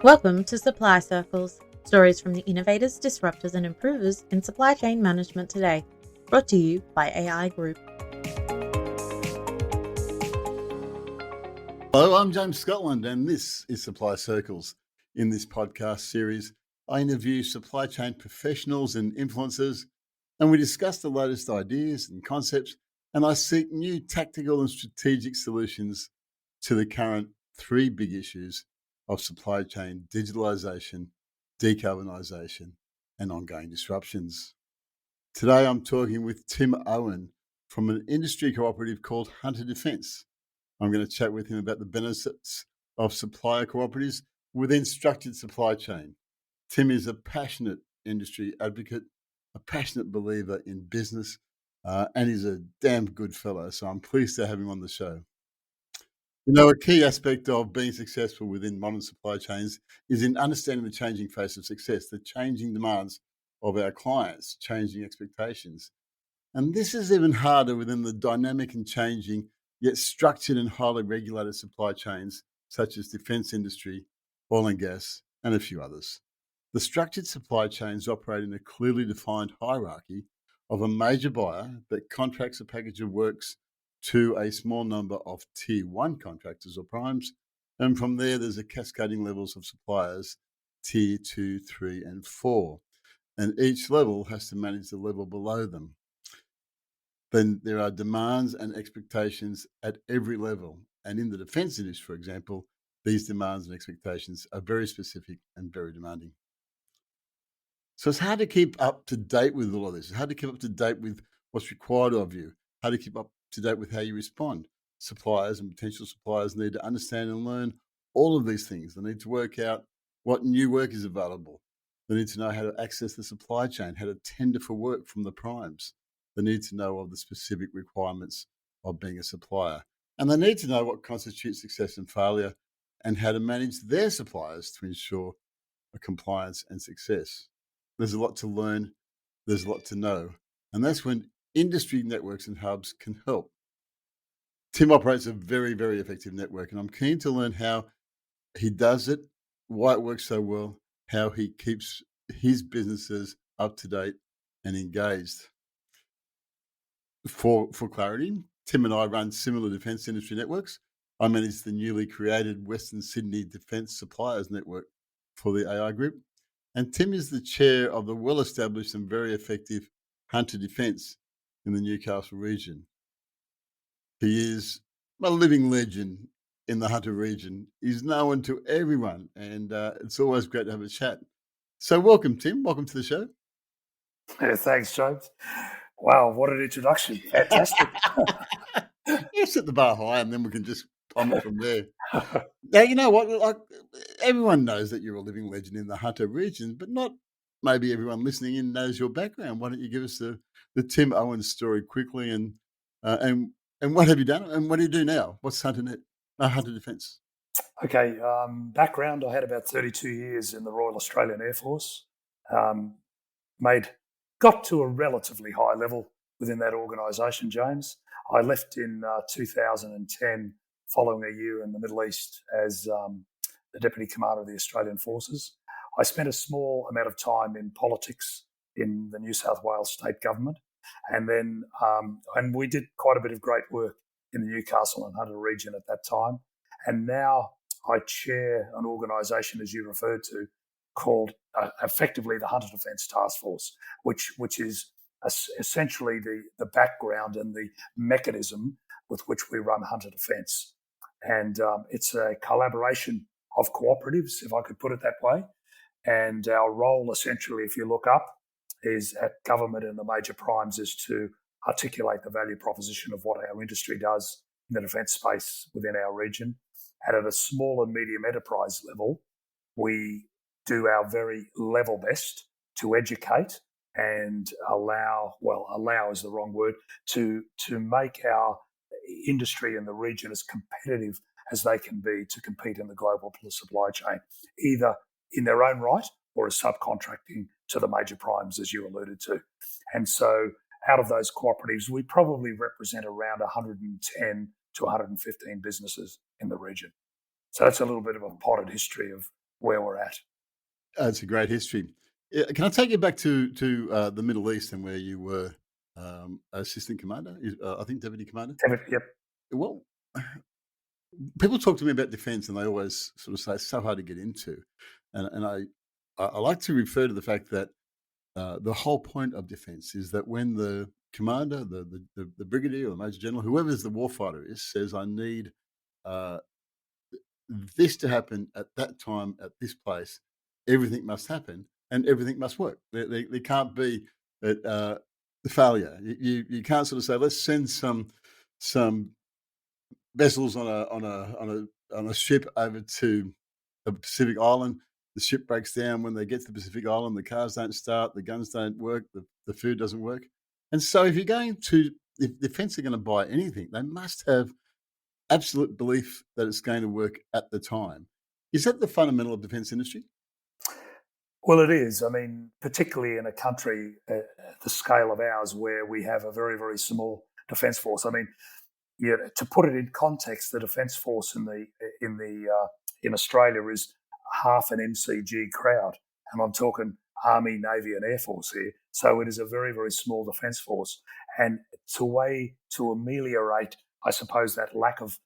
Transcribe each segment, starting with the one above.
Welcome to Supply Circles, stories from the innovators, disruptors, and improvers in supply chain management today, brought to you by AI Group. Hello, I'm James Scotland, and this is Supply Circles. In this podcast series, I interview supply chain professionals and influencers, and we discuss the latest ideas and concepts, and I seek new tactical and strategic solutions to the current three big issues of supply chain digitalisation, decarbonisation, and ongoing disruptions. Today, I'm talking with Tim Owen from an industry cooperative called Hunter Defence. I'm going to chat with him about the benefits of supplier cooperatives within structured supply chain. Tim is a passionate industry advocate, a passionate believer in business, and he's a damn good fellow. So I'm pleased to have him on the show. You know, a key aspect of being successful within modern supply chains is in understanding the changing face of success, the changing demands of our clients, changing expectations. And this is even harder within the dynamic and changing, yet structured and highly regulated supply chains, such as defence industry, oil and gas, and a few others. The structured supply chains operate in a clearly defined hierarchy of a major buyer that contracts a package of works to a small number of tier one contractors or primes. And from there, there's a cascading levels of suppliers, tier 2, 3, and 4. And each level has to manage the level below them. Then there are demands and expectations at every level. And in the defence industry, for example, these demands and expectations are very specific and very demanding. So it's hard to keep up to date with all of this. It's hard to keep up to date with what's required of you, how to keep up to date with how you respond. Suppliers and potential suppliers need to understand and learn all of these things. They need to work out what new work is available. They need to know how to access the supply chain, how to tender for work from the primes. They need to know of the specific requirements of being a supplier. And they need to know what constitutes success and failure and how to manage their suppliers to ensure a compliance and success. There's a lot to learn. There's a lot to know. And that's when industry networks and hubs can help. Tim operates a very, very effective network, and I'm keen to learn how he does it, why it works so well, how he keeps his businesses up to date and engaged. For clarity, Tim and I run similar defence industry networks. I manage the newly created Western Sydney Defence Suppliers Network for the AI Group. And Tim is the chair of the well-established and very effective Hunter Defence in the Newcastle region. He is a living legend in the Hunter region. He's known to everyone, and it's always great to have a chat. So welcome, Tim. Welcome to the show. Yeah, thanks, James. Wow, what an introduction. Fantastic. You set the bar high, and then we can just plummet from there. Now, you know what? Like, everyone knows that you're a living legend in the Hunter region, but not maybe everyone listening in knows your background. Why don't you give us the Tim Owen story quickly, and what have you done, and what do you do now? What's Hunter Defence? Okay, background, I had about 32 years in the Royal Australian Air Force. Got to a relatively high level within that organisation, James. I left in 2010 following a year in the Middle East as the Deputy Commander of the Australian Forces. I spent a small amount of time in politics in the New South Wales state government, and then and we did quite a bit of great work in the Newcastle and Hunter region at that time. And now I chair an organisation, as you referred to, called effectively the Hunter Defence Task Force, which is essentially the background and the mechanism with which we run Hunter Defence. And it's a collaboration of cooperatives, if I could put it that way. And our role, essentially, if you look up, is at government and the major primes is to articulate the value proposition of what our industry does in the defence space within our region. And at a small and medium enterprise level, we do our very level best to educate and allow is the wrong word, to make our industry in the region as competitive as they can be to compete in the global supply chain, either in their own right or as subcontracting to the major primes, as you alluded to. And so out of those cooperatives, we probably represent around 110 to 115 businesses in the region. So that's a little bit of a potted history of where we're at. It's a great history. Can I take you back to the Middle East and where you were assistant commander? I think deputy commander. Yep. Well, people talk to me about defence, and they always sort of say it's so hard to get into, and I like to refer to the fact that the whole point of defence is that when the commander, the brigadier or the major general, whoever the warfighter is, says, "I need uh, this to happen at that time at this place," everything must happen and everything must work. There can't be the failure. You can't sort of say, "Let's send some vessels on a ship over to a Pacific island." The ship breaks down when they get to the Pacific island. The cars don't start. The guns don't work. The food doesn't work. And so, if defence are going to buy anything, they must have absolute belief that it's going to work at the time. Is that the fundamental of defence industry? Well, it is. I mean, particularly in a country at the scale of ours, where we have a very, very small defence force. I mean, to put it in context, the defence force in Australia is half an MCG crowd, and I'm talking Army, Navy, and Air Force here. So it is a very, very small defence force, and to ameliorate, I suppose, that lack of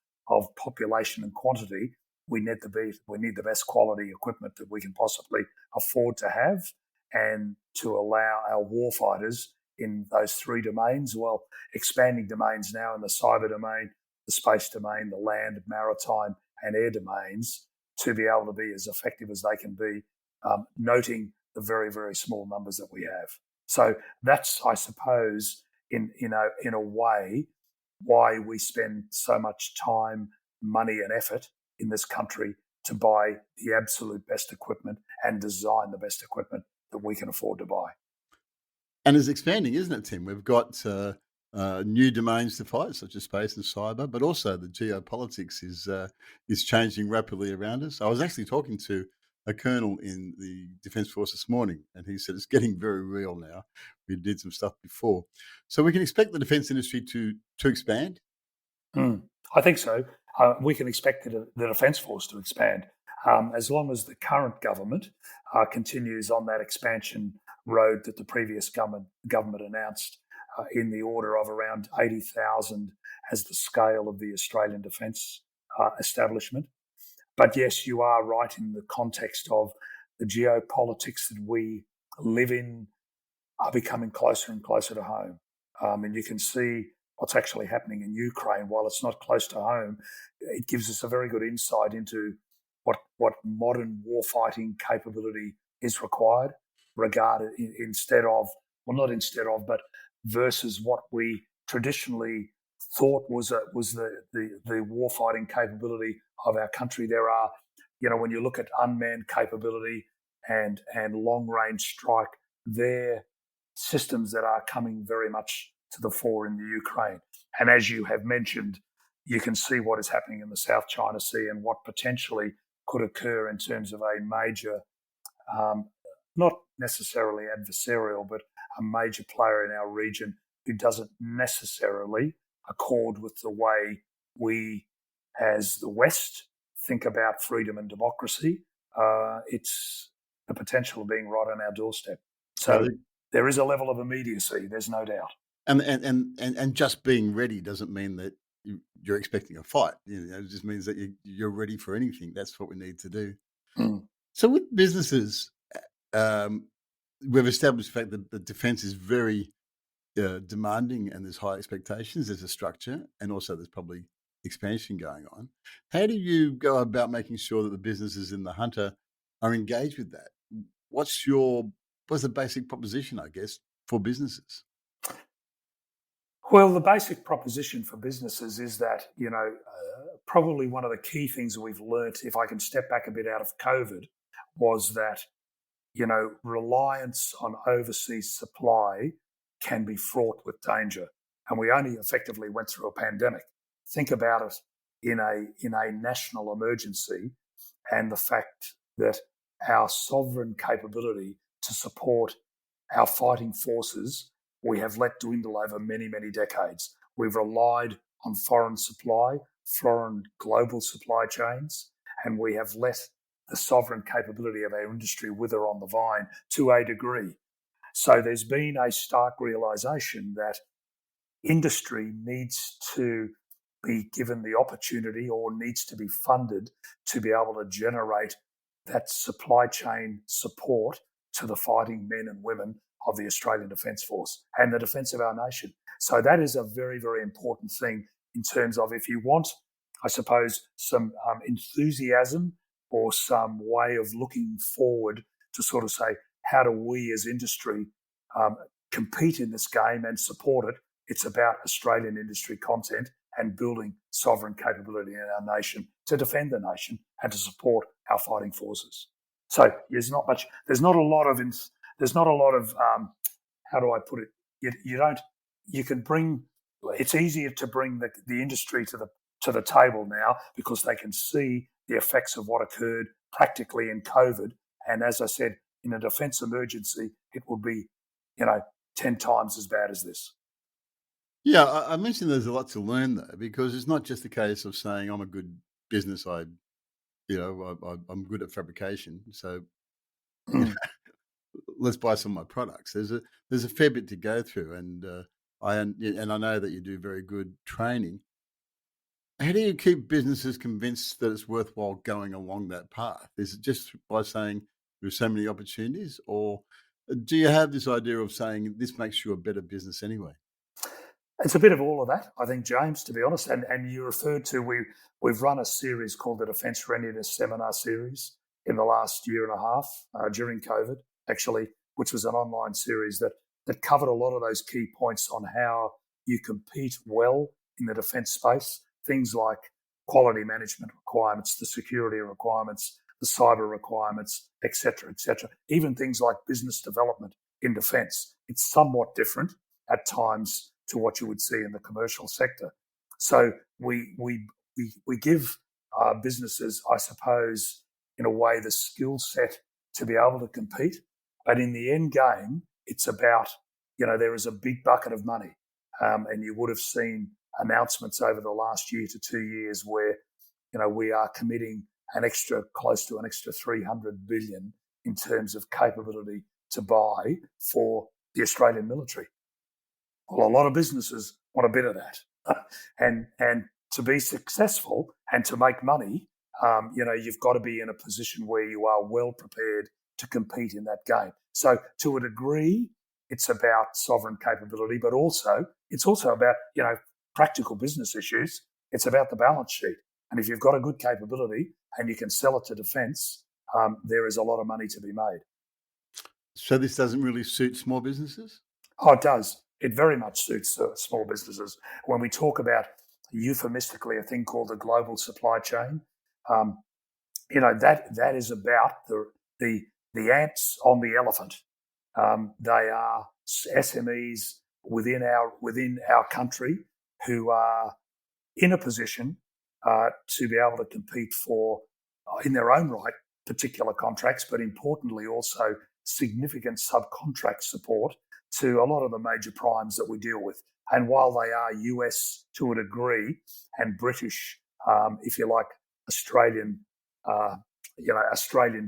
population and quantity, we need the best quality equipment that we can possibly afford to have, and to allow our warfighters in those three domains, well, expanding domains now in the cyber domain, the space domain, the land, maritime, and air domains, to be able to be as effective as they can be, noting the very, very small numbers that we have. So that's, I suppose, in a way, why we spend so much time, money, and effort in this country to buy the absolute best equipment and design the best equipment that we can afford to buy. And it's expanding, isn't it, Tim? We've got new domains to fight, such as space and cyber, but also the geopolitics is changing rapidly around us. I was actually talking to a colonel in the Defence Force this morning, and he said it's getting very real now. We did some stuff before. So we can expect the defence industry to expand? I think so. We can expect the Defence Force to expand, as long as the current government continues on that expansion road that the previous government announced, in the order of around 80,000 as the scale of the Australian Defence establishment. But yes, you are right in the context of the geopolitics that we live in are becoming closer and closer to home. And you can see what's actually happening in Ukraine. While it's not close to home, it gives us a very good insight into what modern warfighting capability is required, regarded but versus what we traditionally thought was the warfighting capability of our country. There are, when you look at unmanned capability and long range strike, they're systems that are coming very much to the fore in the Ukraine. And as you have mentioned, you can see what is happening in the South China Sea and what potentially could occur in terms of a major, not necessarily adversarial, but a major player in our region who doesn't necessarily accord with the way we, as the West, think about freedom and democracy. It's the potential of being right on our doorstep. So there is a level of immediacy, there's no doubt. And just being ready doesn't mean that you're expecting a fight. It just means that you're ready for anything. That's what we need to do. So with businesses, we've established the fact that the defence is very demanding, and there's high expectations. There's a structure, and also there's probably expansion going on. How do you go about making sure that the businesses in the Hunter are engaged with that? What's the basic proposition, I guess, for businesses? Well, the basic proposition for businesses is that, probably one of the key things that we've learnt, if I can step back a bit out of COVID, was that, reliance on overseas supply can be fraught with danger. And we only effectively went through a pandemic. Think about it in a national emergency, and the fact that our sovereign capability to support our fighting forces, we have let dwindle over many, many decades. We've relied on foreign supply, foreign global supply chains, and we have let the sovereign capability of our industry wither on the vine to a degree. So there's been a stark realisation that industry needs to be given the opportunity or needs to be funded to be able to generate that supply chain support to the fighting men and women of the Australian Defence Force and the defence of our nation. So that is a very, very important thing in terms of, if you want, I suppose, some enthusiasm or some way of looking forward to sort of say, how do we as industry compete in this game and support it? It's about Australian industry content and building sovereign capability in our nation to defend the nation and to support our fighting forces. So there's not a lot of how do I put it? It's easier to bring the industry to the table now because they can see the effects of what occurred practically in COVID. And as I said, in a defence emergency, it will be, 10 times as bad as this. Yeah, I mentioned there's a lot to learn though, because it's not just a case of saying I'm a good business. I'm good at fabrication, so let's buy some of my products. There's a fair bit to go through, and I know that you do very good training. How do you keep businesses convinced that it's worthwhile going along that path? Is it just by saying there's so many opportunities, or do you have this idea of saying this makes you a better business anyway? It's a bit of all of that, I think, James, to be honest. And you referred to, we've run a series called the Defence Readiness Seminar Series in the last year and a half during COVID, actually, which was an online series that covered a lot of those key points on how you compete well in the defence space. Things like quality management requirements, the security requirements, the cyber requirements, et cetera, et cetera. Even things like business development in defence. It's somewhat different at times to what you would see in the commercial sector. So we give businesses, I suppose, in a way, the skill set to be able to compete. But in the end game, it's about, there is a big bucket of money. And you would have seen announcements over the last year to 2 years where, we are committing close to an extra 300 billion in terms of capability to buy for the Australian military. Well, a lot of businesses want a bit of that. and to be successful and to make money, you've got to be in a position where you are well prepared to compete in that game. So to a degree, it's about sovereign capability, but it's also about, practical business issues. It's about the balance sheet. And if you've got a good capability and you can sell it to defence, there is a lot of money to be made. So this doesn't really suit small businesses? Oh, it does. It very much suits small businesses. When we talk about euphemistically a thing called the global supply chain, that is about the ants on the elephant. They are SMEs within our country who are in a position to be able to compete for, in their own right, particular contracts, but importantly also significant subcontract support to a lot of the major primes that we deal with. And while they are US to a degree and British, if you like, Australian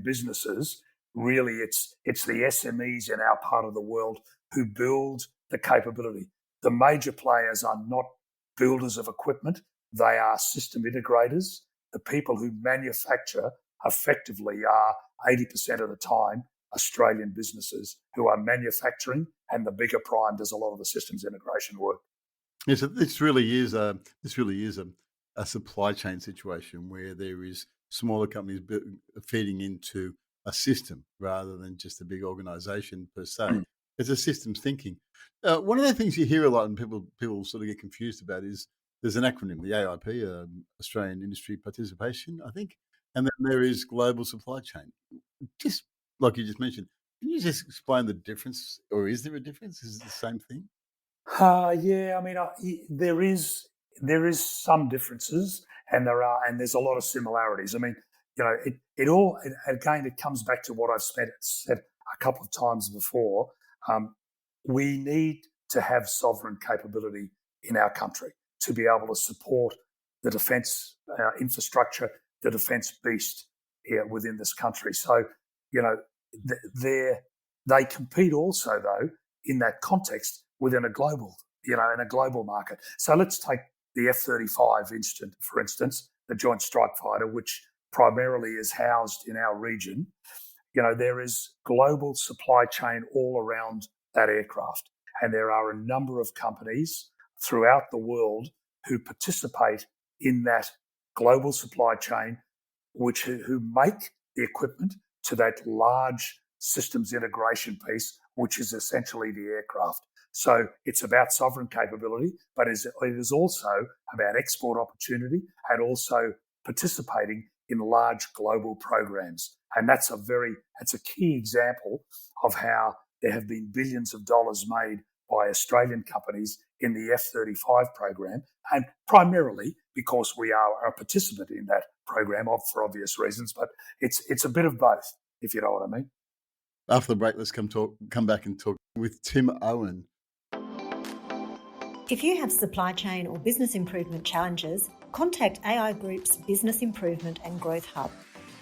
businesses, really it's the SMEs in our part of the world who build the capability. The major players are not builders of equipment. They are system integrators. The people who manufacture effectively are 80% of the time Australian businesses who are manufacturing, and the bigger prime does a lot of the systems integration work. Yes, this really is a supply chain situation where there is smaller companies feeding into a system rather than just a big organisation per se. It's a systems thinking. One of the things you hear a lot and people sort of get confused about is there's an acronym, the AIP, Australian Industry Participation, I think, and then there is global supply chain. Just like you just mentioned, can you just explain the difference, or is there a difference? Is it the same thing? Yeah, I mean, there is some differences, and there's a lot of similarities. I mean, it comes back to what I've said a couple of times before. We need to have sovereign capability in our country to be able to support the defence infrastructure, the defence beast here within this country. So, you know, they compete also, though, in that context within a global, in a global market. So let's take the F-35 for instance, the Joint Strike Fighter, which primarily is housed in our region. There is global supply chain all around that aircraft. And there are a number of companies throughout the world who participate in that global supply chain, who make the equipment to that large systems integration piece, which is essentially the aircraft. So it's about sovereign capability, but it is also about export opportunity and also participating in large global programs. And that's a key example of how there have been billions of dollars made by Australian companies in the F-35 program, and primarily because we are a participant in that program for obvious reasons, but it's a bit of both, if you know what I mean. After the break, let's come back and talk with Tim Owen. If you have supply chain or business improvement challenges, contact AI Group's Business Improvement and Growth Hub.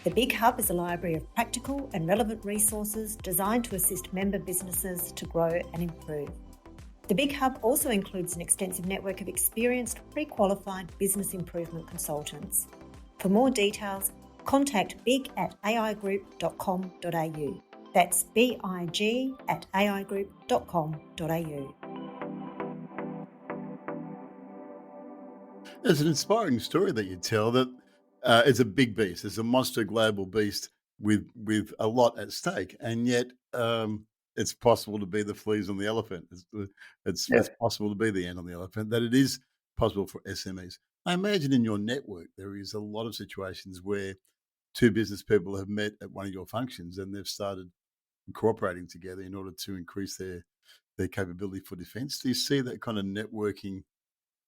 The Big Hub is a library of practical and relevant resources designed to assist member businesses to grow and improve. The Big Hub also includes an extensive network of experienced, pre-qualified business improvement consultants. For more details, contact big@aigroup.com.au. That's big@aigroup.com.au. It's an inspiring story that you tell, that it's a big beast. It's a monster global beast with a lot at stake, and yet it's possible to be the fleas on the elephant. It's possible to be the ant on the elephant, that it is possible for SMEs. I imagine in your network there is a lot of situations where two business people have met at one of your functions and they've started cooperating together in order to increase their capability for defence. Do you see that kind of networking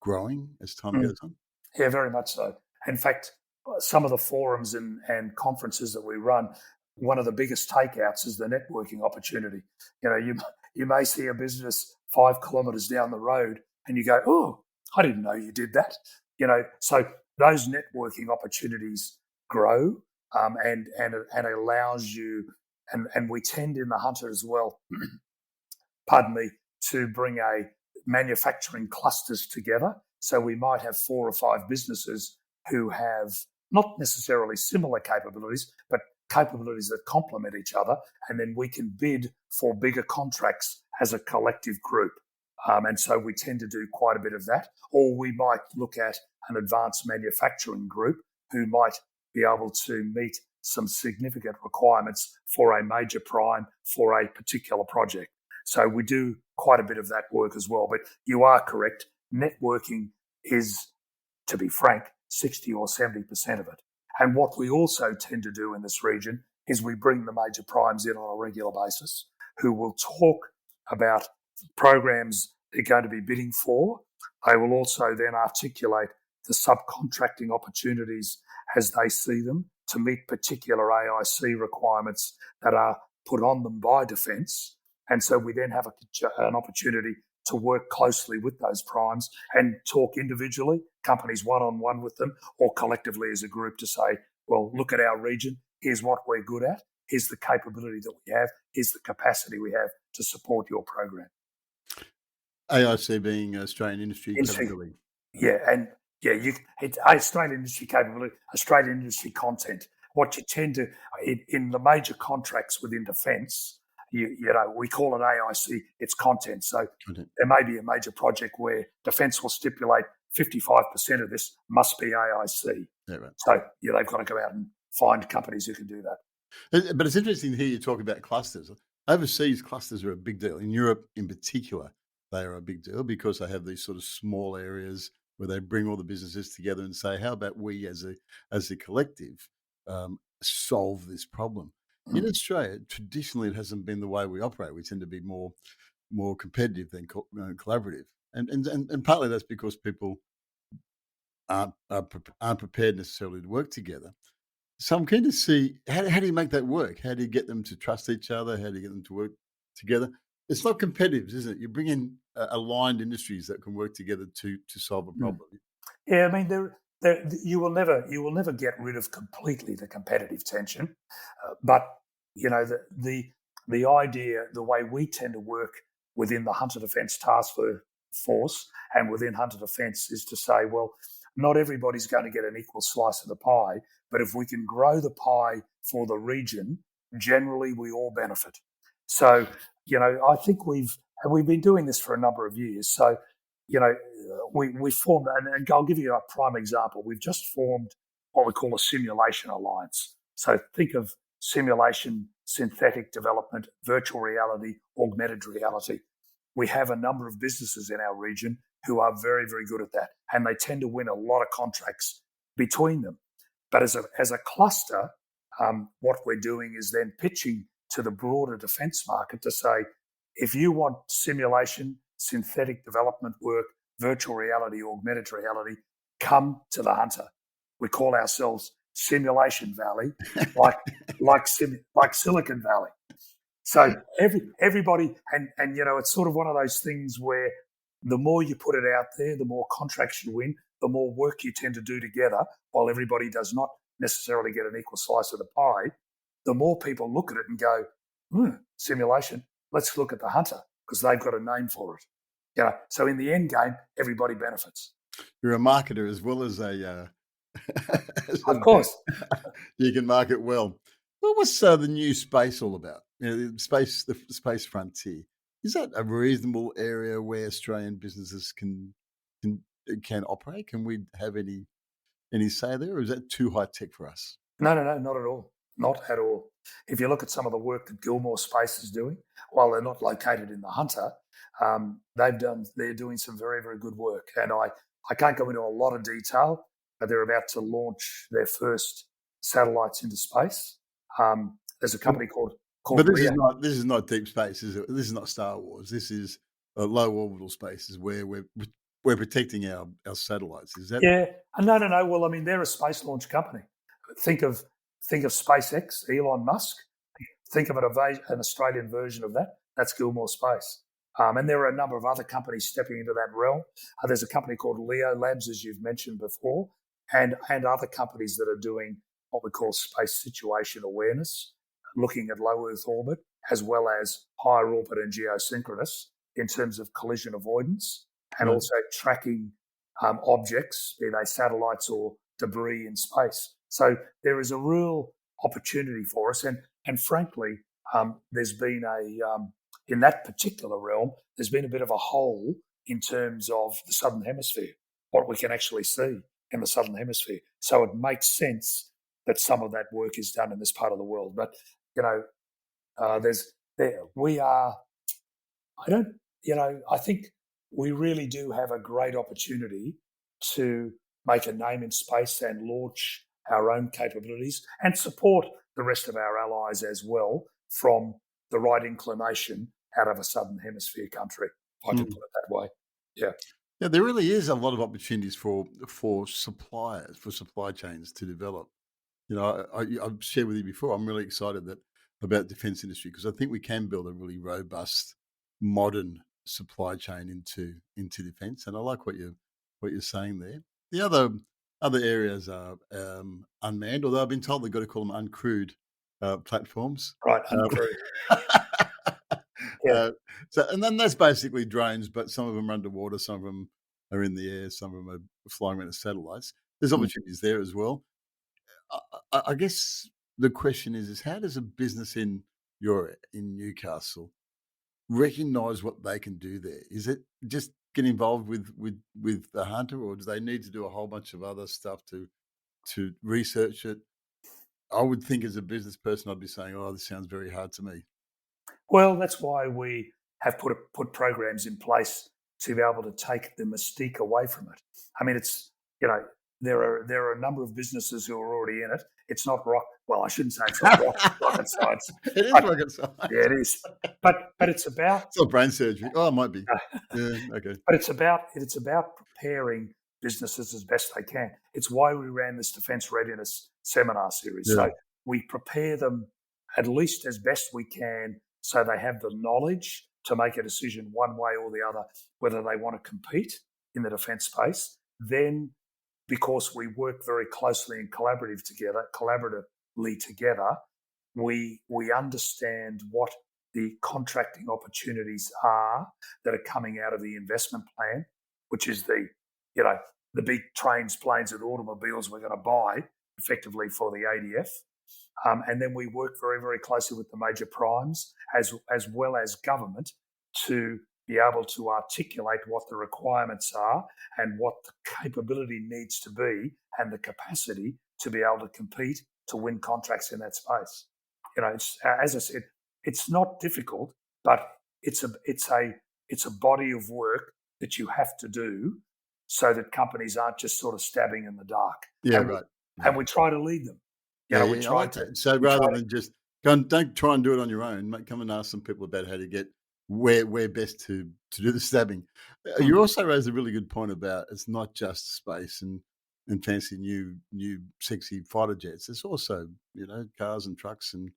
growing as time goes on? Yeah, very much so. In fact, some of the forums and conferences that we run, one of the biggest takeouts is the networking opportunity. You may see a business 5 kilometres down the road and you go, "Oh, I didn't know you did that." So those networking opportunities grow, and it allows you, and we tend in the Hunter as well, pardon me, to bring manufacturing clusters together. So we might have 4 or 5 businesses who have not necessarily similar capabilities, but capabilities that complement each other. And then we can bid for bigger contracts as a collective group. And so we tend to do quite a bit of that. Or we might look at an advanced manufacturing group who might be able to meet some significant requirements for a major prime for a particular project. So we do quite a bit of that work as well. But you are correct. Networking is, to be frank, 60 or 70% of it. And what we also tend to do in this region is we bring the major primes in on a regular basis who will talk about programs they're going to be bidding for. They will also then articulate the subcontracting opportunities as they see them to meet particular AIC requirements that are put on them by Defence. And so we then have an opportunity to work closely with those primes and talk individually, companies one-on-one with them, or collectively as a group to say, well, look at our region. Here's what we're good at. Here's the capability that we have. Here's the capacity we have to support your program. AIC being Australian Industry Capability. Australian industry capability, Australian industry content. What you tend to, in the major contracts within Defence, we call it AIC, it's content. So there may be a major project where Defence will stipulate 55% of this must be AIC. Yeah, right. So they've got to go out and find companies who can do that. But it's interesting to hear you talk about clusters. Overseas clusters are a big deal. In Europe in particular, they are a big deal because they have these sort of small areas where they bring all the businesses together and say, how about we as a collective solve this problem? In Australia, traditionally, it hasn't been the way we operate. We tend to be more competitive than collaborative, and partly that's because people aren't prepared necessarily to work together. So I'm keen to see how do you make that work? How do you get them to trust each other? How do you get them to work together? It's not competitive, isn't it? You bring in aligned industries that can work together to solve a problem. Yeah, I mean you will never get rid of completely the competitive tension, but the idea, the way we tend to work within the Hunter Defence Task Force and within Hunter Defence is to say, well, not everybody's going to get an equal slice of the pie, but if we can grow the pie for the region, generally we all benefit. So, I think we've been doing this for a number of years. So, we formed, and I'll give you a prime example. We've just formed what we call a simulation alliance. So think of simulation, synthetic development, virtual reality, augmented reality. We have a number of businesses in our region who are very, very good at that, and they tend to win a lot of contracts between them. But as a cluster, what we're doing is then pitching to the broader defence market to say, if you want simulation, synthetic development work, virtual reality, augmented reality, come to the Hunter. We call ourselves Simulation Valley, like Silicon Valley. So everybody, and it's sort of one of those things where the more you put it out there, the more contracts you win, the more work you tend to do together, while everybody does not necessarily get an equal slice of the pie. The more people look at it and go, simulation, let's look at the Hunter because they've got a name for it. So in the end game, everybody benefits. You're a marketer as well as a. Of course, you can market well. What was the new space all about? The space frontier. Is that a reasonable area where Australian businesses can operate? Can we have any say there, or is that too high tech for us? No, not at all. Not at all. If you look at some of the work that Gilmore Space is doing, while they're not located in the Hunter, they're doing some very, very good work. And I can't go into a lot of detail, but they're about to launch their first satellites into space. There's a company called But this is not deep space, is it? This is not Star Wars. This is low orbital spaces where we're protecting our satellites. Is that? Yeah. No. Well, I mean, they're a space launch company. Think of SpaceX, Elon Musk. Think of an Australian version of that. That's Gilmore Space. And there are a number of other companies stepping into that realm. There's a company called Leo Labs, as you've mentioned before, and other companies that are doing what we call space situation awareness, looking at low Earth orbit, as well as higher orbit and geosynchronous in terms of collision avoidance, and also tracking objects, be they satellites or debris in space. So there is a real opportunity for us. And frankly, there's been in that particular realm, there's been a bit of a hole in terms of the Southern Hemisphere, what we can actually see in the Southern Hemisphere. So it makes sense that some of that work is done in this part of the world. But, I think we really do have a great opportunity to make a name in space and launch our own capabilities and support the rest of our allies as well from the right inclination out of a Southern Hemisphere country, if I can put it that way. Yeah. Yeah, there really is a lot of opportunities for suppliers, for supply chains to develop. I've shared with you before, I'm really excited about defence industry because I think we can build a really robust, modern supply chain into defence, and I like what you're saying there. The other areas are unmanned, although I've been told they've got to call them uncrewed platforms. Right, uncrewed. Yeah. And then that's basically drones, but some of them are underwater, some of them are in the air, some of them are flying around the satellites. There's opportunities there as well. I guess the question is how does a business in Newcastle recognise what they can do there? Is it just get involved with the Hunter, or do they need to do a whole bunch of other stuff to research it? I would think as a business person, I'd be saying, "Oh, this sounds very hard to me." Well, that's why we have put programs in place to be able to take the mystique away from it. I mean, it's there are a number of businesses who are already in it. It's not well, I shouldn't say it's not rocket science. It is rocket science. Yeah, it is. But it's about it's not brain surgery. Oh, it might be. Yeah, okay. But it's about preparing businesses as best they can. It's why we ran this defence readiness seminar series. Yeah. So we prepare them at least as best we can, so they have the knowledge to make a decision one way or the other whether they want to compete in the defence space. Then because we work very closely and collaboratively together, we understand what the contracting opportunities are that are coming out of the investment plan, which is the big trains, planes, and automobiles we're going to buy effectively for the ADF. And then we work very, very closely with the major primes as well as government to be able to articulate what the requirements are and what the capability needs to be and the capacity to be able to compete to win contracts in that space. It's, as I said, it's not difficult, but it's a body of work that you have to do so that companies aren't just sort of stabbing in the dark. Yeah, and right. And we try to lead them. I like that. So rather than just don't try and do it on your own, come and ask some people about how to get where best to do the stabbing. You also raised a really good point about it's not just space and fancy new sexy fighter jets. It's also cars and trucks and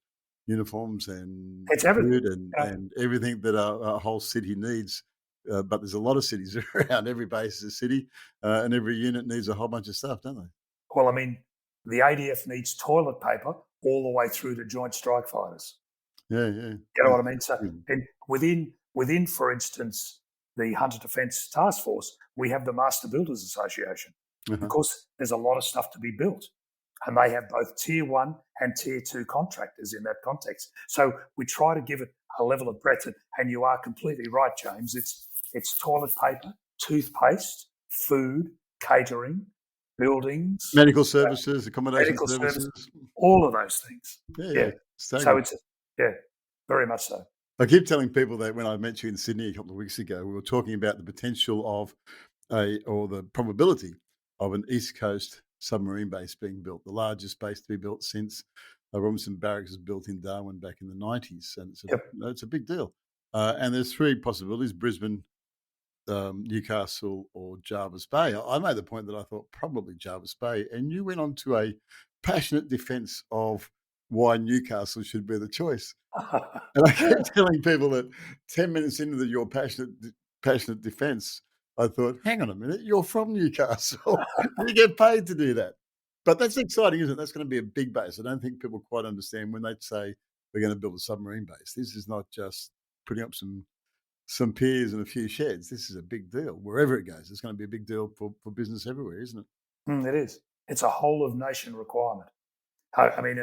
uniforms and It's everything. food and everything that a whole city needs. But there's a lot of cities around. Every base is a city, and every unit needs a whole bunch of stuff, don't they? Well, I mean, the ADF needs toilet paper all the way through to Joint Strike Fighters. Yeah. You know what I mean? So, and within, for instance, the Hunter Defence Task Force, we have the Master Builders Association because there's a lot of stuff to be built, and they have both Tier 1 and Tier 2 contractors in that context. So we try to give it a level of breadth, and you are completely right, James. It's toilet paper, toothpaste, food, catering, buildings, medical services, accommodation services, all of those things. Yeah. So it's very much so. I keep telling people that when I met you in Sydney a couple of weeks ago, we were talking about the potential of or the probability of an East Coast submarine base being built, the largest base to be built since Robinson Barracks was built in Darwin back in the 90s. And it's a big deal. And there's three possibilities: Brisbane, Newcastle, or Jervis Bay. I made the point that I thought probably Jervis Bay, and you went on to a passionate defence of why Newcastle should be the choice. And I kept telling people that 10 minutes into your passionate defence, I thought, hang on a minute, you're from Newcastle. You get paid to do that. But that's exciting, isn't it? That's going to be a big base. I don't think people quite understand when they say we're going to build a submarine base. This is not just putting up some piers and a few sheds. This is a big deal. Wherever it goes, it's going to be a big deal for business everywhere, isn't it? It is. It's a whole of nation requirement. I mean,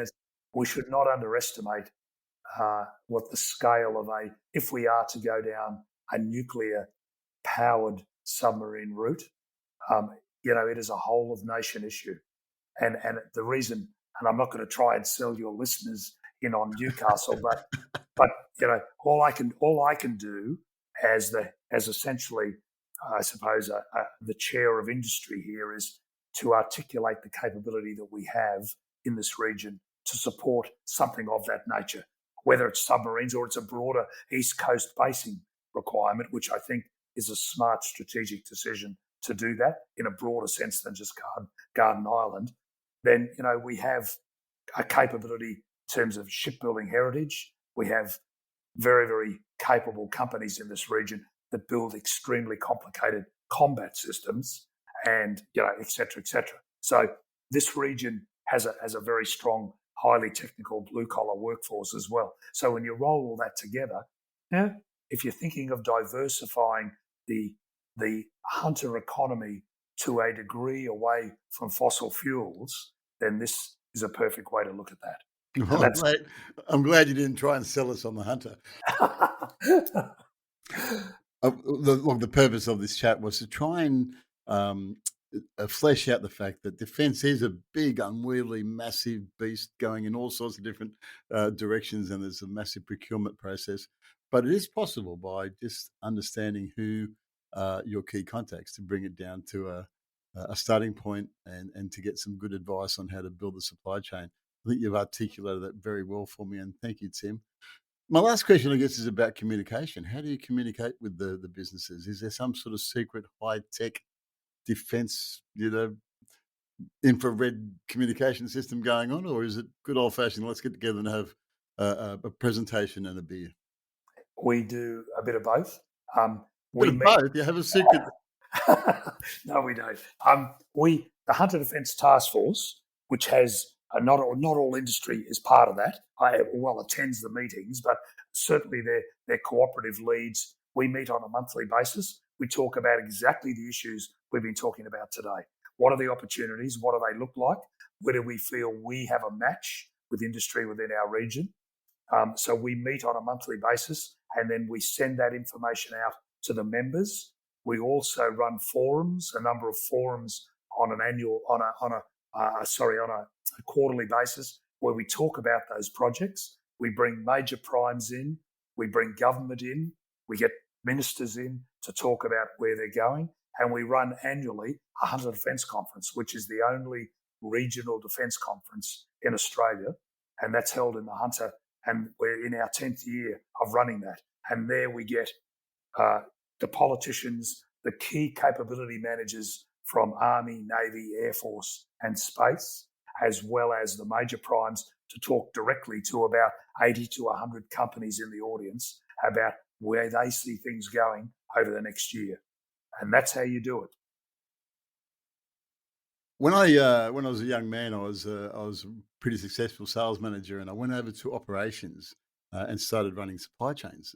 we should not underestimate what the scale of if we are to go down a nuclear-powered submarine route, it is a whole of nation issue. And the reason, and I'm not going to try and sell your listeners in on Newcastle, but all I can do as essentially, I suppose, the chair of industry here is to articulate the capability that we have in this region to support something of that nature, whether it's submarines or it's a broader East Coast basing requirement, which I think is a smart strategic decision to do that in a broader sense than just Garden Island. Then, we have a capability in terms of shipbuilding heritage. We have very, very capable companies in this region that build extremely complicated combat systems and, et cetera, et cetera. So this region has a very strong, highly technical blue-collar workforce as well. So when you roll all that together, if you're thinking of diversifying the hunter economy to a degree away from fossil fuels, then this is a perfect way to look at that. Well, I'm glad you didn't try and sell us on the hunter. The purpose of this chat was to try and flesh out the fact that defence is a big, unwieldy, massive beast going in all sorts of different directions, and there's a massive procurement process. But it is possible by just understanding who your key contacts to bring it down to a starting point and to get some good advice on how to build the supply chain. I think you've articulated that very well for me, and thank you, Tim. My last question, I guess, is about communication. How do you communicate with the businesses? Is there some sort of secret high-tech defence, infrared communication system going on, or is it good old-fashioned, let's get together and have a presentation and a beer? We do a bit of both. Both? You have a secret? No, we don't. The Hunter Defence Task Force, which has not all industry is part of that, attends the meetings, but certainly they're cooperative leads. We meet on a monthly basis. We talk about exactly the issues we've been talking about today. What are the opportunities? What do they look like? Where do we feel we have a match with industry within our region? So we meet on a monthly basis, and then we send that information out to the members. We also run forums, a number of forums on a quarterly basis, where we talk about those projects. We bring major primes in, we bring government in, we get ministers in to talk about where they're going, and we run annually a Hunter Defence Conference, which is the only regional defence conference in Australia, and that's held in the Hunter, and we're in our 10th year of running that. And there we get the politicians, the key capability managers from Army, Navy, Air Force and Space, as well as the major primes, to talk directly to about 80 to 100 companies in the audience about where they see things going over the next year. And that's how you do it. When I was a young man, I was a pretty successful sales manager, and I went over to operations and started running supply chains.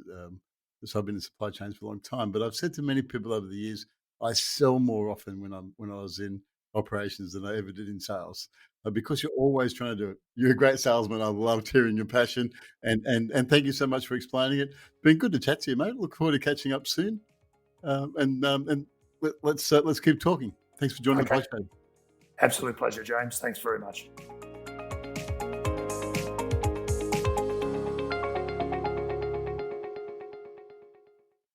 So I've been in supply chains for a long time, but I've said to many people over the years, I sell more often when I was in operations than I ever did in sales, because you're always trying to do it. You're a great salesman. I loved hearing your passion, and thank you so much for explaining it. Been good to chat to you, mate. Look forward to catching up soon, and let's keep talking. Thanks for joining the podcast. Absolute pleasure, James. Thanks very much.